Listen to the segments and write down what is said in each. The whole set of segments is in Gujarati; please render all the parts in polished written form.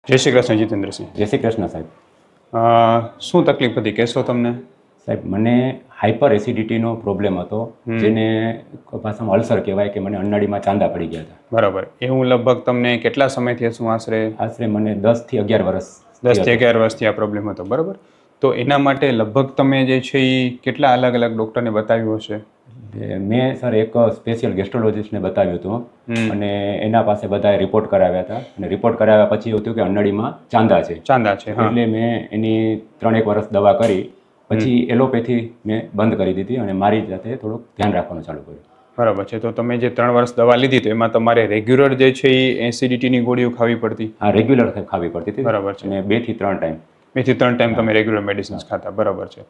જય શ્રી કૃષ્ણ જીતેન્દ્રસિંહ. જય શ્રી કૃષ્ણ સાહેબ. શું તકલીફ હતી કહેશો તમને? સાહેબ મને હાઇપર એસિડિટીનો પ્રોબ્લેમ હતો, જેને ભાષામાં અલ્સર કહેવાય, કે મને અન્નળીમાં ચાંદા પડી ગયા હતા. બરાબર. એવું લગભગ તમને કેટલા સમયથી હશું? આશરે મને 10 થી 11 વર્ષ 10 થી 11 વર્ષથી આ પ્રોબ્લેમ હતો. બરાબર. તો એના માટે લગભગ તમે જે છે એ કેટલા અલગ અલગ ડૉક્ટરને બતાવ્યું હશે? મેં સર એક સ્પેશિયલ ગેસ્ટ્રોલોજિસ્ટને બતાવ્યું હતું, અને એના પાસે બધાએ રિપોર્ટ કરાવ્યા હતા, અને રિપોર્ટ કરાવ્યા પછી એવું થયું કે અન્નળીમાં ચાંદા છે. એટલે મેં એની 3-1 વર્ષ દવા કરી, પછી એલોપેથી મેં બંધ કરી દીધી અને મારી જાતે થોડુંક ધ્યાન રાખવાનું ચાલુ કર્યું. બરાબર છે. તો તમે જે 3 વર્ષ દવા લીધી તો એમાં તમારે રેગ્યુલર જે છે એ એસિડિટીની ગોળીઓ ખાવી પડતી? હા, રેગ્યુલર ખાવી પડતી હતી. બરાબર છે. અને 2 થી 3 ટાઈમ. 2 થી 3 ટાઈમ તમે રેગ્યુલર મેડિસિન્સ ખાતા. બરાબર છે.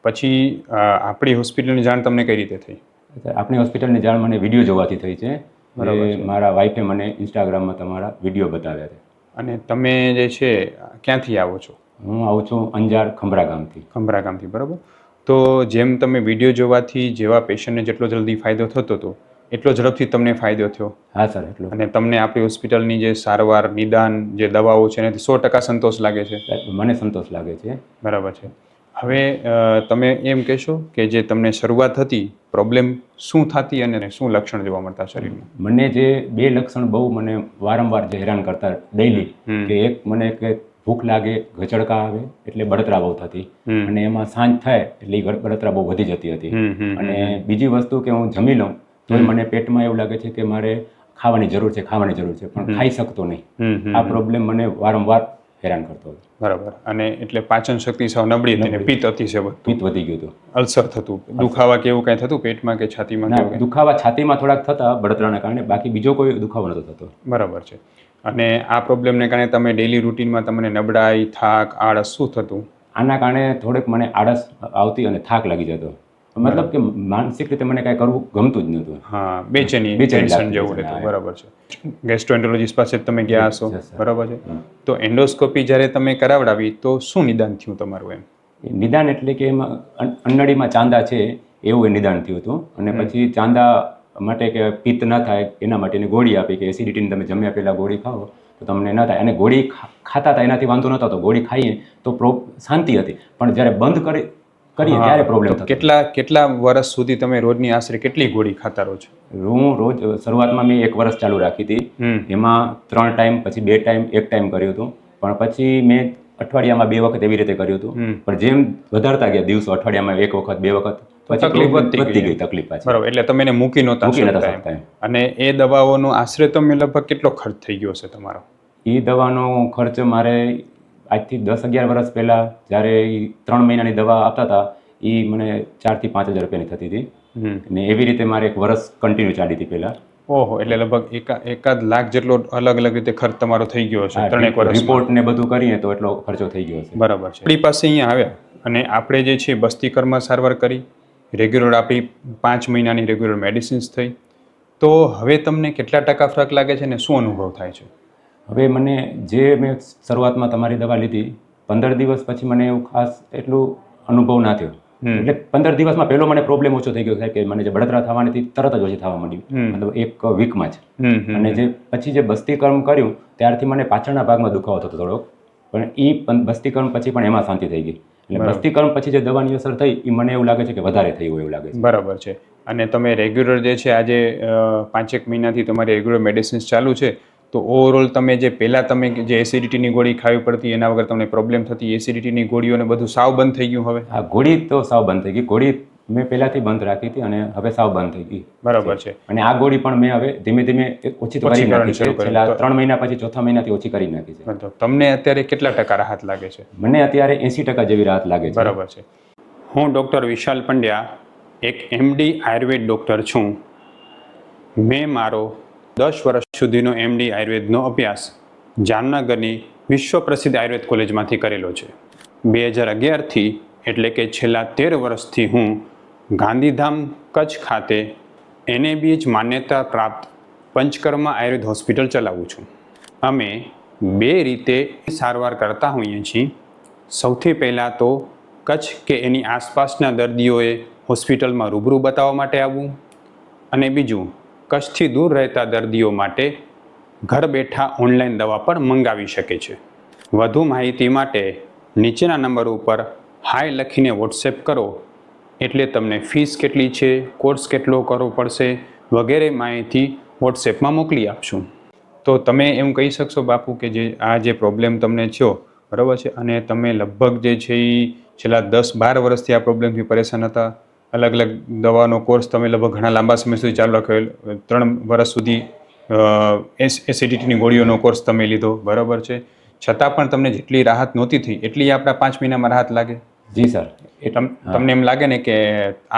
પછી આપણી હોસ્પિટલની જાણ તમને કઈ રીતે થઈ? આપણી હોસ્પિટલની જાણ મને વિડીયો જોવાથી થઈ છે. મારા વાઈફે મને ઇન્સ્ટાગ્રામમાં તમારા વિડીયો બતાવ્યા છે. અને તમે જે છે ક્યાંથી આવો છો? હું આવું છું અંજાર ખંભરા ગામથી. બરાબર. તો જેમ તમે વિડીયો જોવાથી જેવા પેશન્ટને જેટલો જલ્દી ફાયદો થતો હતો એટલો ઝડપથી તમને ફાયદો થયો? હા સર, એટલો. અને તમને આપણી હોસ્પિટલની જે સારવાર, નિદાન, જે દવાઓ છે એનાથી 100% સંતોષ લાગે છે? મને સંતોષ લાગે છે. બરાબર છે. હવે તમે એમ કહેશો કે જે તમને શરૂઆત હતી, પ્રોબ્લેમ શું થતી અને શું લક્ષણ જોવા મળતા શરીરમાં? મને જે 2 લક્ષણ બહુ મને વારંવાર જે હેરાન કરતા ડેઈલી, કે એક મને કે ભૂખ લાગે, ઘચડકા આવે એટલે બળતરા બહુ થતી, અને એમાં સાંજ થાય એટલે બળતરા બહુ વધી જતી હતી. અને બીજી વસ્તુ કે હું જમી લઉં તો મને પેટમાં એવું લાગે છે કે મારે ખાવાની જરૂર છે, પણ ખાઈ શકતો નહીં. આ પ્રોબ્લેમ મને વારંવાર હેરાન કરતો હતો. બરાબર. અને એટલે પાચન શક્તિ સાવ નબળી હતી, અને પિત્ત અતિશય પિત્ત વધી ગયું હતું. અલ્સર થતું, દુખાવા કે એવું કાંઈ થતું પેટમાં કે છાતીમાં? દુખાવા છાતીમાં થોડાક થતા બળતરાના કારણે, બાકી બીજો કોઈ દુખાવો નતો થતો. બરાબર છે. અને આ પ્રોબ્લેમને કારણે તમે ડેલી રૂટીનમાં તમને નબળાઈ, થાક, આળસ શું થતું? આના કારણે થોડીક મને આળસ આવતી અને થાક લાગી જતો. મતલબ કે માનસિક રીતે મને કાંઈ કરવું ગમતું જ નહોતું. હા, બેચેની, ટેન્શન જેવું રહેતું. બરાબર છે. ગેસ્ટ્રોએન્ટરોલોજીસ્ટ પાસે તમે ગયા હશો, બરાબર છે. તો એન્ડોસ્કોપી જ્યારે તમે કરાવડાવી તો શું નિદાન થયું તમારું? એમ નિદાન એટલે કે એમાં અન્નળીમાં ચાંદા છે એવું એ નિદાન થયું હતું. અને પછી ચાંદા માટે કે પિત્ત ન થાય એના માટેની ગોળી આપી, કે એસિડિટીની તમે જમ્યા પહેલાં ગોળી ખાઓ તો તમને ન થાય. અને ગોળી ખાતા હતા એનાથી વાંધો નહોતો, ગોળી ખાઈએ તો શાંતિ હતી, પણ જ્યારે બંધ કરીએ ત્યારે પ્રોબ્લેમ થતો. કેટલા વર્ષ સુધી તમે રોજની આશરે કેટલી ગોળી ખાતા રહો છો? હું રોજ શરૂઆતમાં મેં 1 વર્ષ ચાલુ રાખી હતી. એમાં 3 ટાઈમ, પછી 2 ટાઈમ, 1 ટાઈમ કર્યું હતું. પણ પછી મેં અઠવાડિયામાં 2 વખત એવી રીતે કર્યું હતું. પણ જેમ વધારતા ગયા દિવસો, અઠવાડિયામાં 1 વખત, 2 વખત, તકલીફ વધતી ગઈ. તકલીફ પાછી. બરાબર. એટલે તમે એને મૂકી નહોતા શકતા. અને એ દવાઓનો આશરે તમે લગભગ કેટલો ખર્ચ થઈ ગયો છે તમારો? એ દવાનો ખર્ચ મારે આજથી 10-11 વર્ષ પહેલાં જ્યારે 3 મહિનાની દવા આપતા હતા, એ મને 4,000 થી 5,000 રૂપિયાની થતી હતી. ને એવી રીતે મારે 1 વર્ષ કન્ટિન્યુ ચાલી હતી પહેલાં. ઓહો, એટલે લગભગ એકાદ લાખ જેટલો અલગ અલગ રીતે ખર્ચ તમારો થઈ ગયો છે 3 વર્ષ. રિપોર્ટ ને બધું કરીએ તો એટલો ખર્ચો થઈ ગયો છે. બરાબર છે. આપણી પાસે અહીંયા આવ્યા અને આપણે જે છે બસ્તીકરમાં સારવાર કરી, રેગ્યુલર આપણી 5 મહિનાની રેગ્યુલર મેડિસિન્સ થઈ, તો હવે તમને કેટલા ટકા ફરક લાગે છે ને શું અનુભવ થાય છે? હવે મને જે મેં શરૂઆતમાં તમારી દવા લીધી, 15 દિવસ પછી મને એવું ખાસ એટલું અનુભવ ના થયો. એટલે 15 દિવસમાં પહેલો મને પ્રોબ્લેમ ઓછો થઈ ગયો સાહેબ, કે મને જે બળતરા થવાની તરત જ ઓછી થવા માંડી, મતલબ 1 વીકમાં જ. અને જે પછી જે બસ્તીકરણ કર્યું ત્યારથી મને પાછળના ભાગમાં દુખાવો થતો થોડોક, પણ એ બસ્તીકરણ પછી પણ એમાં શાંતિ થઈ ગઈ. એટલે બસ્તીકરણ પછી જે દવાની અસર થઈ એ મને એવું લાગે છે કે વધારે થઈ હોય એવું લાગે છે. બરાબર છે. અને તમે રેગ્યુલર જે છે આજે 5-1 મહિનાથી તમારી રેગ્યુલર મેડિસિન્સ ચાલુ છે, તો ઓવરઓલ તમે જે પહેલાં તમે જે એસિડિટીની ગોળી ખાવી પડતી એના વગર તમને પ્રોબ્લેમ થતી, એસિડિટીની ગોળીઓને બધું સાવ બંધ થઈ ગયું હવે? હા, ગોળી તો સાવ બંધ થઈ ગઈ. ગોળી મેં પહેલાંથી બંધ રાખી હતી અને હવે સાવ બંધ થઈ ગઈ. બરાબર છે. અને આ ગોળી પણ મેં હવે ધીમે ધીમે ઓછી કરી નાખી છે. છેલ્લા 3 મહિના પછી 4થા મહિનાથી ઓછી કરી નાખી છે. તો તમને અત્યારે કેટલા ટકા રાહત લાગે છે? મને અત્યારે 80% જેવી રાહત લાગે છે. બરાબર છે. હું ડૉક્ટર વિશાલ પંડ્યા, એક MD આયુર્વેદ ડૉક્ટર છું. મેં મારો 10 વર્ષ સુધીનો MD આયુર્વેદનો અભ્યાસ જામનગરની વિશ્વ પ્રસિદ્ધ આયુર્વેદ કોલેજમાંથી કરેલો છે. 2011થી એટલે કે છેલ્લા 13 વર્ષથી હું ગાંધીધામ કચ્છ ખાતે NABH માન્યતા પ્રાપ્ત પંચકર્મા આયુર્વેદ હોસ્પિટલ ચલાવું છું. અમે 2 રીતે સારવાર કરતા હોઈએ છીએ. સૌથી પહેલાં તો કચ્છ કે એની આસપાસના દર્દીઓએ હોસ્પિટલમાં રૂબરૂ બતાવવા માટે આવવું, અને બીજું કચ્છથી દૂર રહેતા દર્દીઓ માટે ઘર બેઠા ઓનલાઈન દવા પણ મંગાવી શકે છે. વધુ માહિતી માટે નીચેના નંબર ઉપર હાય લખીને વોટ્સએપ કરો, એટલે તમને ફીસ કેટલી છે, કોર્સ કેટલો કરવો પડશે વગેરે માહિતી વોટ્સએપમાં મોકલી આપશું. તો તમે એમ કહી શકશો બાપુ કે જે આ જે પ્રોબ્લેમ તમને થયો બરાબર છે, અને તમે લગભગ જે છે એ છેલ્લા 10-12 વર્ષથી આ પ્રોબ્લેમથી પરેશાન હતા, અલગ અલગ દવાનો કોર્સ તમે લગભગ ઘણા લાંબા સમય સુધી ચાલુ રાખ્યો, 3 વર્ષ સુધી એસિડિટીની ગોળીઓનો કોર્સ તમે લીધો બરાબર છે, છતાં પણ તમને જેટલી રાહત નહોતી થઈ એટલી આપણા 5 મહિનામાં રાહત લાગે? જી સર. તમને એમ લાગે ને કે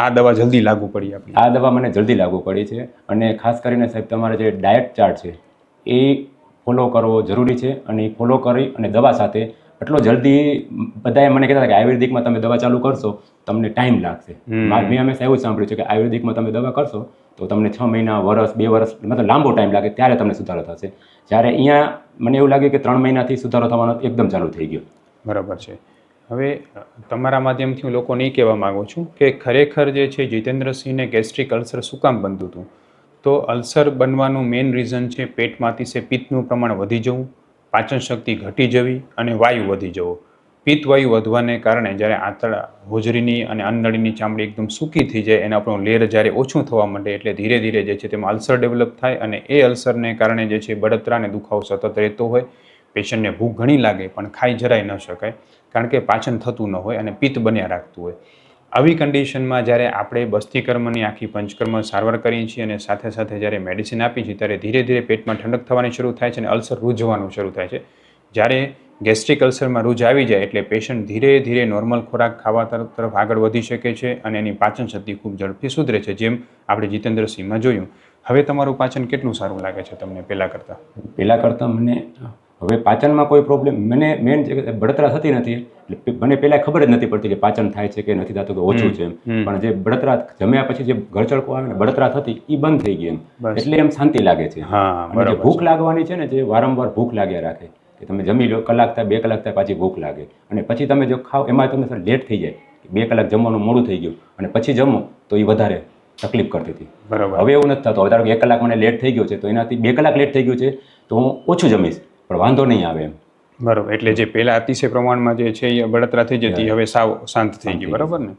આ દવા જલ્દી લાગુ પડી આપણી? આ દવા મને જલ્દી લાગુ પડી છે, અને ખાસ કરીને સાહેબ તમારે જે ડાયટ ચાર્ટ છે એ ફોલો કરવો જરૂરી છે, અને એ ફોલો કરી અને દવા સાથે એટલો જલ્દી બધાએ મને કહેતા હતા કે આયુર્વેદિકમાં તમે દવા ચાલુ કરશો તમને ટાઈમ લાગશે. મેં હંમેશા એવું જ સાંભળ્યું છે કે આયુર્વેદિકમાં તમે દવા કરશો તો તમને 6 મહિના, વર્ષ, 2 વર્ષ મતલબ લાંબો ટાઈમ લાગે, ત્યારે તમને સુધારો થશે. જ્યારે અહીંયા મને એવું લાગ્યું કે 3 મહિનાથી સુધારો થવાનો એકદમ ચાલુ થઈ ગયો. બરાબર છે. હવે તમારા માધ્યમથી હું લોકોને એ કહેવા માગું છું કે ખરેખર જે છે જીતેન્દ્રસિંહને ગેસ્ટ્રિક અલ્સર શું કામ બનતું હતું? તો અલ્સર બનવાનું મેઇન રીઝન છે પેટમાંથી છે પિત્તનું પ્રમાણ વધી જવું, પાચન શક્તિ ઘટી જવી અને વાયુ વધી જવો. પિત્ત વાયુ વધવાને કારણે જ્યારે આંતરડા, હોજરીની અને અન્નનળીની ચામડી એકદમ સૂકી થઈ જાય, એના આપણું લેર જ્યારે ઓછું થવા માંડે એટલે ધીરે ધીરે જે છે તેમાં અલ્સર ડેવલપ થાય, અને એ અલ્સરને કારણે જે છે બળતરા અને દુખાવો સતત રહેતો હોય. પેશન્ટને ભૂખ ઘણી લાગે પણ ખાઈ જરાય ન શકાય, કારણ કે પાચન થતું ન હોય અને પિત્ત બન્યા રાખતું હોય. આવી કન્ડિશનમાં જ્યારે આપણે બસ્તીકર્મની આખી પંચકર્મ સારવાર કરીએ છીએ અને સાથે સાથે જ્યારે મેડિસિન આપીએ છીએ ત્યારે ધીરે ધીરે પેટમાં ઠંડક થવાની શરૂ થાય છે અને અલ્સર રૂઝવાનું શરૂ થાય છે. જ્યારે ગેસ્ટ્રિક અલ્સરમાં રૂઝ આવી જાય એટલે પેશન્ટ ધીરે ધીરે નોર્મલ ખોરાક ખાવા તરફ આગળ વધી શકે છે અને એની પાચન શક્તિ ખૂબ ઝડપથી સુધરે છે, જેમ આપણે જીતેન્દ્રસિંહમાં જોયું. હવે તમારું પાચન કેટલું સારું લાગે છે તમને પહેલાં કરતાં? પહેલાં કરતાં મને હવે પાચનમાં કોઈ પ્રોબ્લેમ, મને મેન બળતરા થતી નથી, એટલે મને પહેલાં ખબર જ નથી પડતી કે પાચન થાય છે કે નથી થતું, કે ઓછું છે. પણ જે બળતરા જમ્યા પછી જે ગળચળકો આવે ને બળતરા થતી એ બંધ થઈ ગઈ એમ, એટલે એમ શાંતિ લાગે છે. અને જે ભૂખ લાગવાની છે ને, જે વારંવાર ભૂખ લાગ્યા રાખે કે તમે જમી લો, કલાક થાય 2 કલાક થાય પાછી ભૂખ લાગે, અને પછી તમે જો ખાઓ એમાં તમને સર લેટ થઈ જાય, 2 કલાક જમવાનું મોડું થઈ ગયું અને પછી જમો તો એ વધારે તકલીફ કરતી હતી. બરાબર. હવે એવું નથી થતું. હવે ધારો કે 1 કલાક મને લેટ થઈ ગયો છે તો એનાથી 2 કલાક લેટ થઈ ગયું છે તો હું ઓછું જમીશ પણ વાંધો નહીં આવે એમ. બરાબર. એટલે જે પહેલા અતિશય પ્રમાણમાં જે છે એ બળતરા થઈ જતી, હવે સાવ શાંત થઈ ગઈ. બરાબર ને?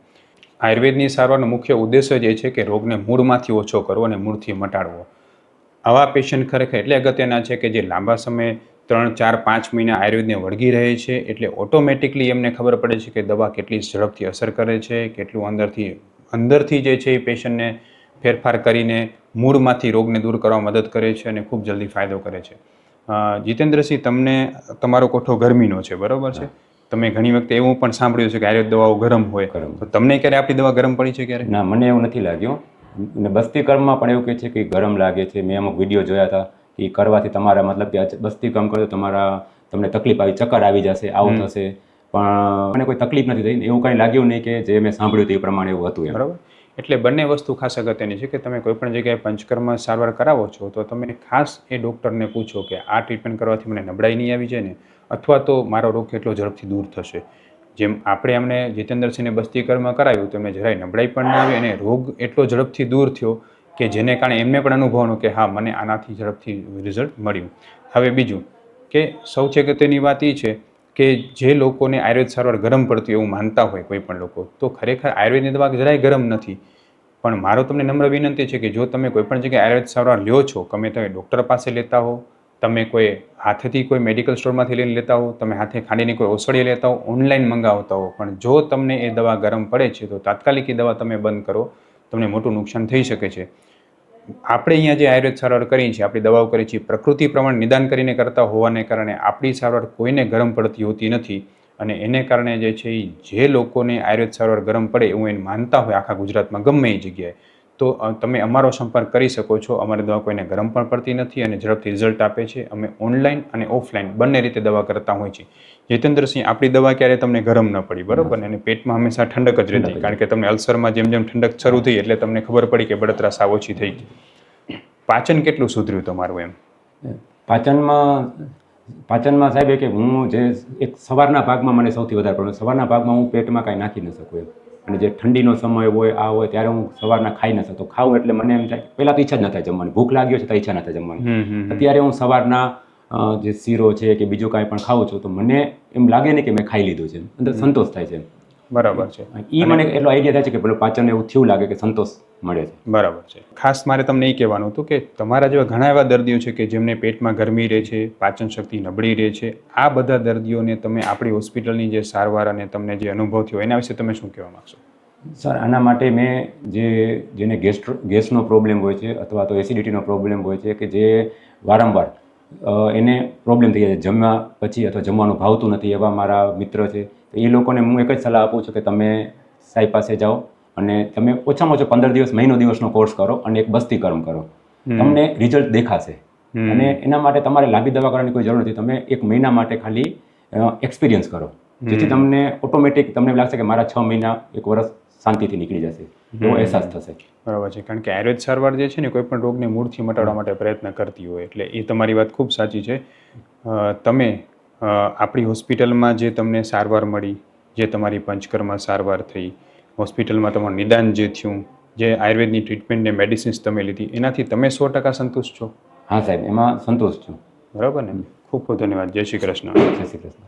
આયુર્વેદની સારવારનો મુખ્ય ઉદ્દેશ્ય જે છે કે રોગને મૂળમાંથી ઓછો કરવો અને મૂળથી મટાડવો. આવા પેશન્ટ ખરેખર એટલે અગત્યના છે કે જે લાંબા સમય 3, 4, 5 મહિના આયુર્વેદને વળગી રહે છે, એટલે ઓટોમેટિકલી એમને ખબર પડે છે કે દવા કેટલી ઝડપથી અસર કરે છે, કેટલું અંદરથી જે છે એ પેશન્ટને ફેરફાર કરીને મૂળમાંથી રોગને દૂર કરવા મદદ કરે છે અને ખૂબ જલ્દી ફાયદો કરે છે. જીતેન્દ્રસિંહ, તમને તમારો કોઠો ગરમીનો છે બરાબર છે? તમે ઘણી વખતે એવું પણ સાંભળ્યું છે કે આયુર્વેદ દવાઓ ગરમ હોય, તો તમને ક્યારે આપણી દવા ગરમ પડી છે ક્યારે? ના, મને એવું નથી લાગ્યું. અને બસ્તીકર્મમાં પણ એવું કહે છે કે ગરમ લાગે છે. મેં અમુક વિડીયો જોયા હતા કે કરવાથી તમારા મતલબ કે બસ્તીકર્મ કરો તો તમને તકલીફ આવી, ચક્કર આવી જશે, આવું થશે, પણ મને કોઈ તકલીફ નથી થઈ. એવું કંઈ લાગ્યું નહીં કે જે મેં સાંભળ્યું હતું એ પ્રમાણે એવું હતું એમ. બરાબર. એટલે બંને વસ્તુ ખાસ અગત્યની છે કે તમે કોઈ પણ જગ્યાએ પંચકર્મ સારવાર કરાવો છો તો તમે ખાસ એ ડૉક્ટરને પૂછો કે આ ટ્રીટમેન્ટ કરવાથી મને નબળાઈ નહીં આવી જાય ને, અથવા તો મારો રોગ કેટલો ઝડપથી દૂર થશે. જેમ આપણે અમને જીતેન્દ્રસિંહને બસ્તીકર્મ કરાવ્યું તો એમને જરાય નબળાઈ પણ ના આવી અને રોગ એટલો ઝડપથી દૂર થયો કે જેને કારણે એમને પણ અનુભવનો કે હા, મને આનાથી ઝડપથી રિઝલ્ટ મળ્યું. હવે બીજું કે સૌથી અગત્યની વાત એ છે કે જે લોકોને આયુર્વેદ સારવાર ગરમ પડતી એવું માનતા હોય કોઈ પણ લોકો, તો ખરેખર આયુર્વેદની દવા જરાય ગરમ નથી. પણ મારો તમને નમ્ર વિનંતી છે કે જો તમે કોઈ પણ જગ્યાએ આયુર્વેદ સારવાર લ્યો છો, ગમે તમે ડૉક્ટર પાસે લેતા હો, તમે કોઈ હાથેથી કોઈ મેડિકલ સ્ટોરમાંથી લઈને લેતા હો, તમે હાથે ખાંડીને કોઈ ઓસડીએ લેતા હો, ઓનલાઈન મંગાવતા હો, પણ જો તમને એ દવા ગરમ પડે છે તો તાત્કાલિક એ દવા તમે બંધ કરો, તમને મોટું નુકસાન થઈ શકે છે. આપણે અહીંયા જે આયુર્વેદ સારવાર કરીએ છીએ, આપણી દવાઓ કરીએ છીએ, પ્રકૃતિ પ્રમાણે નિદાન કરીને કરતા હોવાને કારણે આપણી સારવાર કોઈને ગરમ પડતી હોતી નથી, અને એને કારણે જે છે જે લોકોને આયુર્વેદ સારવાર ગરમ પડે એવું એને માનતા હોય આખા ગુજરાતમાં ગમે એ જગ્યાએ, તો તમે અમારો સંપર્ક કરી શકો છો. અમારી દવા કોઈને ગરમ પણ પડતી નથી અને ઝડપથી રિઝલ્ટ આપે છે. અમે ઓનલાઈન અને ઓફલાઈન બંને રીતે દવા કરતા હોય છે. જીતેન્દ્રસિંહ, આપણી દવા ક્યારે તમને ગરમ ન પડી, બરાબર ને? અને પેટમાં હંમેશા ઠંડક જ રહેતી, કારણ કે તમને અલ્સરમાં જેમ જેમ ઠંડક શરૂ થઈ એટલે તમને ખબર પડી કે બળતરા સાવ ઓછી થઈ ગઈ. પાચન કેટલું સુધર્યું તમારું એમ? પાચનમાં સાહેબ કે હું જે એક સવારના ભાગમાં મને સૌથી વધારે પ્રોબ્લેમ, સવારના ભાગમાં હું પેટમાં કાંઈ નાખી ન શકું એમ, અને જે ઠંડીનો સમય હોય આ હોય ત્યારે હું સવારના ખાઈ ન શકતો. ખાવું એટલે મને એમ થાય પહેલાં તો ઈચ્છા જ ન થાય જમવાની, ભૂખ લાગી હોય છે તો ઈચ્છા ન થાય જમવાની. અત્યારે હું સવારના જે શીરો છે કે બીજું કાંઈ પણ ખાઉં છું તો મને એમ લાગે નહીં કે મેં ખાઈ લીધું છે, અંદર સંતોષ થાય છે. બરાબર છે. એ મને એટલો આઈડિયા થાય છે કે પેલું પાચન એવું થયું લાગે કે સંતોષ મળે છે. બરાબર છે. ખાસ મારે તમને એ કહેવાનું હતું કે તમારા જેવા ઘણા એવા દર્દીઓ છે કે જેમને પેટમાં ગરમી રહે છે, પાચન શક્તિ નબળી રહે છે. આ બધા દર્દીઓને તમે આપણી હોસ્પિટલની જે સારવાર અને તમને જે અનુભવ થયો એના વિશે તમે શું કહેવા માગશો? સર, આના માટે મેં જેને ગેસનો પ્રોબ્લેમ હોય છે અથવા તો એસિડિટીનો પ્રોબ્લેમ હોય છે કે જે વારંવાર એને પ્રોબ્લેમ થઈ જાય છે જમવા પછી અથવા જમવાનું ભાવતું નથી, એવા મારા મિત્ર છે. તો એ લોકોને હું એક જ સલાહ આપું છું કે તમે સાહેબ પાસે જાઓ અને તમે ઓછામાં ઓછો 15 દિવસ મહિનો દિવસનો કોર્સ કરો અને એક બસ્તીકરણ કરો. તમને રિઝલ્ટ દેખાશે. અને એના માટે તમારે લાંબી દવા કરવાની કોઈ જરૂર નથી. તમે 1 મહિના માટે ખાલી એક્સપિરિયન્સ કરો, જેથી તમને ઓટોમેટિક તમને લાગશે કે મારા 6 મહિના 1 વર્ષ શાંતિથી નીકળી જશે, એવો અહેસાસ થશે. બરાબર છે. કારણ કે આયુર્વેદ સારવાર જે છે ને કોઈ પણ રોગને મૂળથી મટાડવા માટે પ્રયત્ન કરતી હોય, એટલે એ તમારી વાત ખૂબ સાચી છે. તમે આપણી હોસ્પિટલમાં જે તમને સારવાર મળી, જે તમારી પંચકર્મ સારવાર થઈ, હોસ્પિટલમાં તમારું નિદાન જે થયું, જે આયુર્વેદની ટ્રીટમેન્ટ ને મેડિસિન્સ તમે લીધી, એનાથી તમે 100% સંતુષ્ટ છો? હા સાહેબ, એમાં સંતોષ છું. બરાબર ને? ખૂબ ખૂબ ધન્યવાદ. જય શ્રી કૃષ્ણ. જય શ્રી કૃષ્ણ.